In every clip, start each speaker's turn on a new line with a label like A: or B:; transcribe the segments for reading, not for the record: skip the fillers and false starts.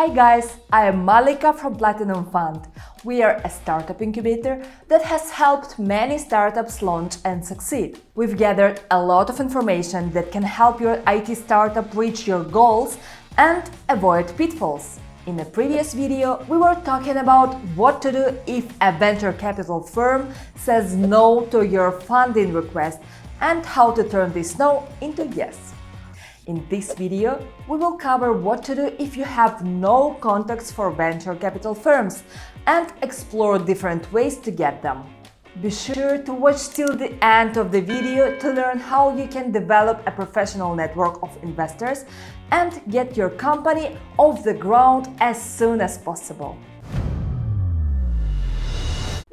A: Hi guys, I am Malika from Platinum Fund. We are a startup incubator that has helped many startups launch and succeed. We've gathered a lot of information that can help your IT startup reach your goals and avoid pitfalls. In a previous video, we were talking about what to do if a venture capital firm says no to your funding request and how to turn this no into yes. In this video, we will cover what to do if you have no contacts for venture capital firms and explore different ways to get them. Be sure to watch till the end of the video to learn how you can develop a professional network of investors and get your company off the ground as soon as possible.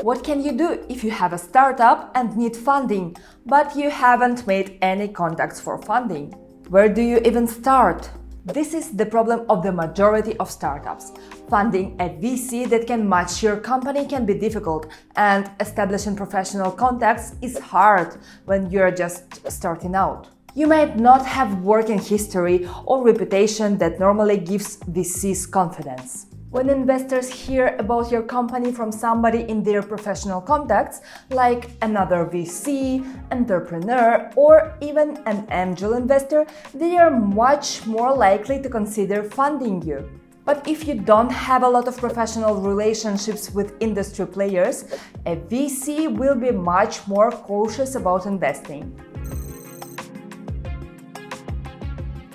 A: What can you do if you have a startup and need funding, but you haven't made any contacts for funding? Where do you even start? This is the problem of the majority of startups. Finding a VC that can match your company can be difficult, and establishing professional contacts is hard when you're just starting out. You might not have working history or reputation that normally gives VCs confidence. When investors hear about your company from somebody in their professional contacts, like another VC, entrepreneur, or even an angel investor, they are much more likely to consider funding you. But if you don't have a lot of professional relationships with industry players, a VC will be much more cautious about investing.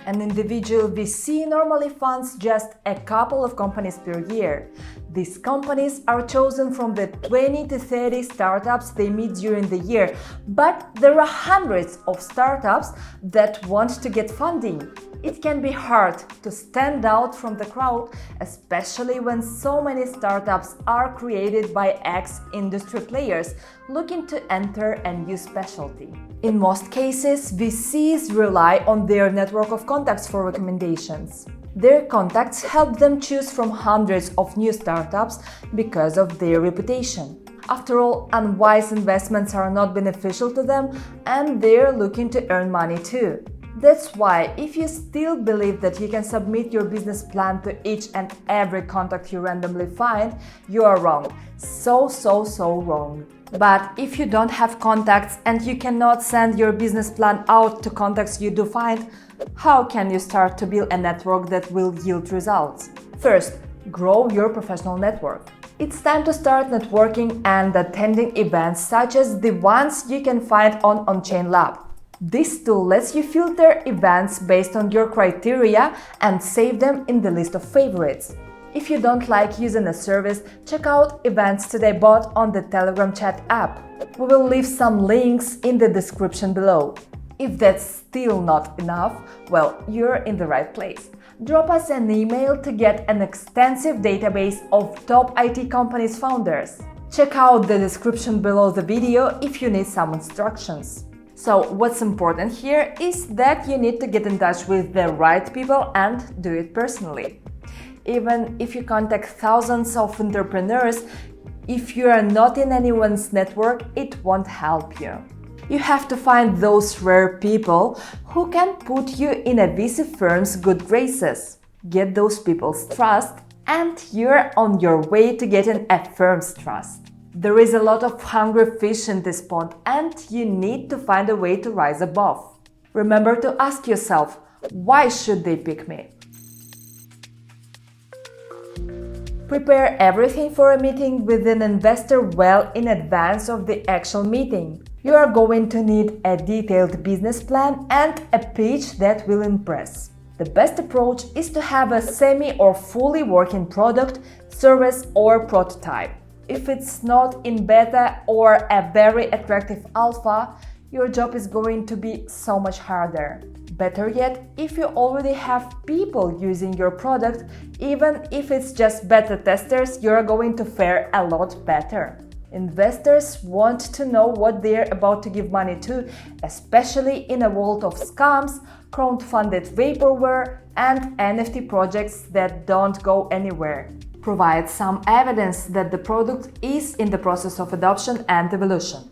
A: An individual VC normally funds just a couple of companies per year. These companies are chosen from the 20 to 30 startups they meet during the year, but there are hundreds of startups that want to get funding. It can be hard to stand out from the crowd, especially when so many startups are created by ex-industry players looking to enter a new specialty. In most cases, VCs rely on their network of contacts for recommendations. Their contacts help them choose from hundreds of new startups because of their reputation. After all, unwise investments are not beneficial to them, and they're looking to earn money too. That's why, if you still believe that you can submit your business plan to each and every contact you randomly find, you are wrong. So wrong. But if you don't have contacts and you cannot send your business plan out to contacts you do find, how can you start to build a network that will yield results? First, grow your professional network. It's time to start networking and attending events such as the ones you can find on OnChain Lab. This tool lets you filter events based on your criteria and save them in the list of favorites. If you don't like using a service, check out Events Today bot on the Telegram chat app. We will leave some links in the description below. If that's still not enough, well, you're in the right place. Drop us an email to get an extensive database of top IT companies' founders. Check out the description below the video if you need some instructions. So what's important here is that you need to get in touch with the right people and do it personally. Even if you contact thousands of entrepreneurs, if you are not in anyone's network, it won't help you. You have to find those rare people who can put you in a VC firm's good graces. Get those people's trust, and you're on your way to getting a firm's trust. There is a lot of hungry fish in this pond, and you need to find a way to rise above. Remember to ask yourself, why should they pick me? Prepare everything for a meeting with an investor well in advance of the actual meeting. You are going to need a detailed business plan and a pitch that will impress. The best approach is to have a semi or fully working product, service, or prototype. If it's not in beta or a very attractive alpha, your job is going to be so much harder. Better yet, if you already have people using your product, even if it's just beta testers, you're going to fare a lot better. Investors want to know what they're about to give money to, especially in a world of scams, crowdfunded vaporware, and NFT projects that don't go anywhere. Provide some evidence that the product is in the process of adoption and evolution.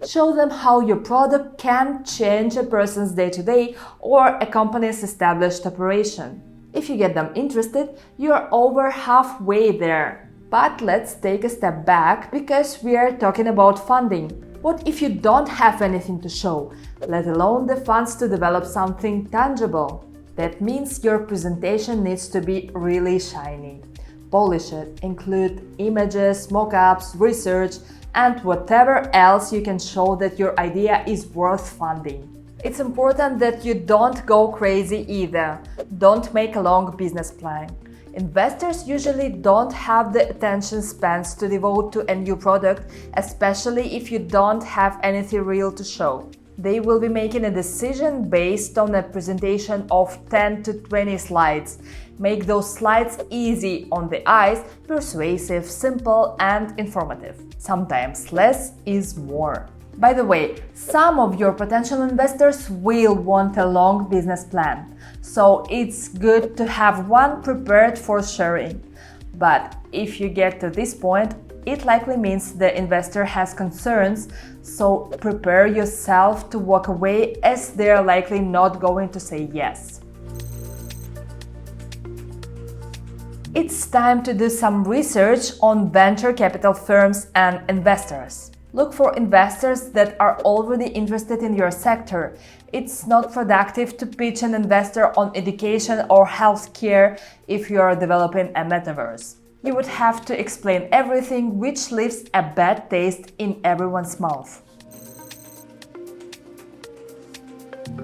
A: Show them how your product can change a person's day-to-day or a company's established operation. If you get them interested, you're over halfway there. But let's take a step back because we are talking about funding. What if you don't have anything to show, let alone the funds to develop something tangible? That means your presentation needs to be really shiny. Polish it, include images, mock-ups, research, and whatever else you can show that your idea is worth funding. It's important that you don't go crazy either. Don't make a long business plan. Investors usually don't have the attention spans to devote to a new product, especially if you don't have anything real to show. They will be making a decision based on a presentation of 10 to 20 slides. Make those slides easy on the eyes, persuasive, simple, and informative. Sometimes less is more. By the way, some of your potential investors will want a long business plan, so it's good to have one prepared for sharing. But if you get to this point, it likely means the investor has concerns, so prepare yourself to walk away as they're likely not going to say yes. It's time to do some research on venture capital firms and investors. Look for investors that are already interested in your sector. It's not productive to pitch an investor on education or healthcare if you are developing a metaverse. You would have to explain everything, which leaves a bad taste in everyone's mouth.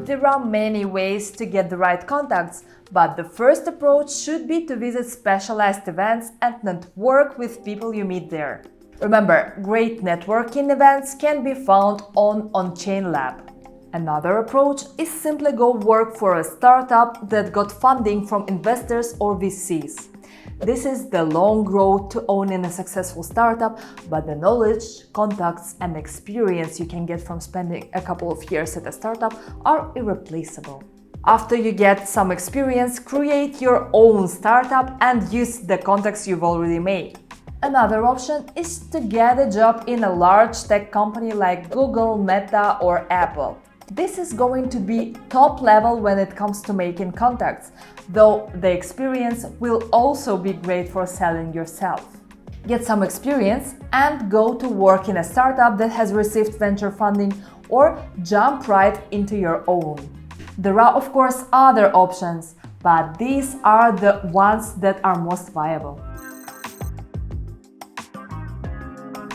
A: There are many ways to get the right contacts, but the first approach should be to visit specialized events and network with people you meet there. Remember, great networking events can be found on On-Chain Lab. Another approach is simply go work for a startup that got funding from investors or VCs. This is the long road to owning a successful startup, but the knowledge, contacts, and experience you can get from spending a couple of years at a startup are irreplaceable. After you get some experience, create your own startup and use the contacts you've already made. Another option is to get a job in a large tech company like Google, Meta, or Apple. This is going to be top level when it comes to making contacts, though the experience will also be great for selling yourself. Get some experience and go to work in a startup that has received venture funding or jump right into your own. There are, of course, other options, but these are the ones that are most viable.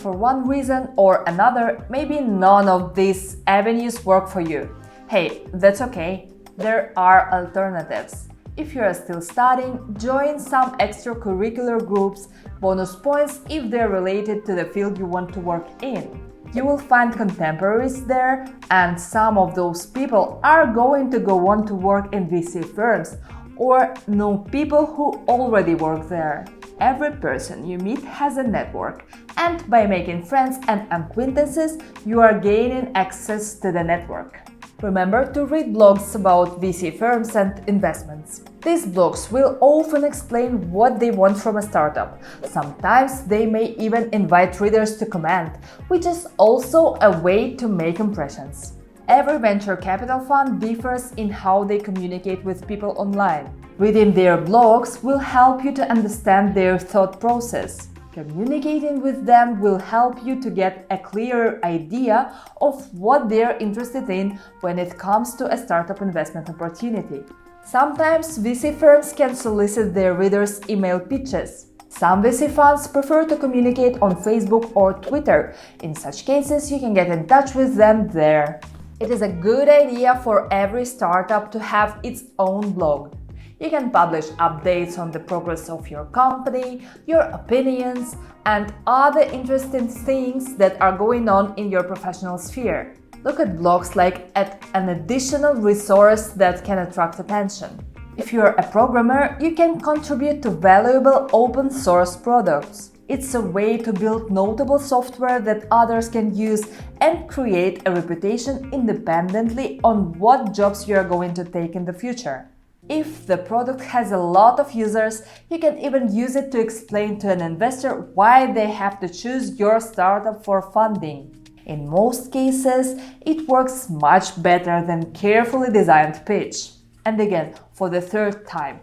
A: For one reason or another, maybe none of these avenues work for you. Hey, that's okay. There are alternatives. If you are still studying, join some extracurricular groups, bonus points if they're related to the field you want to work in. You will find contemporaries there, and some of those people are going to go on to work in VC firms or know people who already work there. Every person you meet has a network, and by making friends and acquaintances, you are gaining access to the network. Remember to read blogs about VC firms and investments. These blogs will often explain what they want from a startup. Sometimes they may even invite readers to comment, which is also a way to make impressions. Every venture capital fund differs in how they communicate with people online. Reading their blogs will help you to understand their thought process. Communicating with them will help you to get a clearer idea of what they're interested in when it comes to a startup investment opportunity. Sometimes VC firms can solicit their readers' email pitches. Some VC funds prefer to communicate on Facebook or Twitter. In such cases, you can get in touch with them there. It is a good idea for every startup to have its own blog. You can publish updates on the progress of your company, your opinions, and other interesting things that are going on in your professional sphere. Look at blogs like an additional resource that can attract attention. If you're a programmer, you can contribute to valuable open source products. It's a way to build notable software that others can use and create a reputation independently on what jobs you are going to take in the future. If the product has a lot of users, you can even use it to explain to an investor why they have to choose your startup for funding. In most cases, it works much better than carefully designed pitch. And again, for the third time,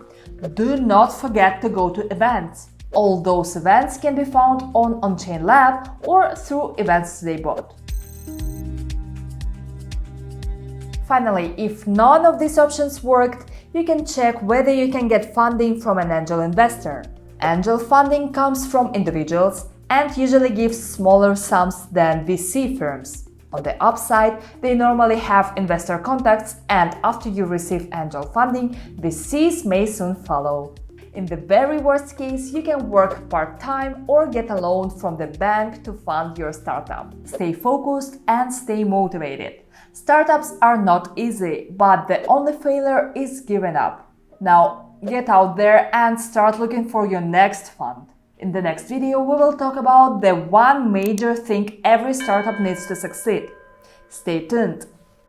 A: Do not forget to go to events. All those events can be found on On-Chain Lab or through Events Today bot. Finally, if none of these options worked, you can check whether you can get funding from an angel investor. Angel funding comes from individuals and usually gives smaller sums than VC firms. On the upside, they normally have investor contacts, and after you receive angel funding, VCs may soon follow. In the very worst case, you can work part-time or get a loan from the bank to fund your startup. Stay focused and stay motivated. Startups are not easy, but the only failure is giving up. Now, get out there and start looking for your next fund. In the next video, we will talk about the one major thing every startup needs to succeed. Stay tuned!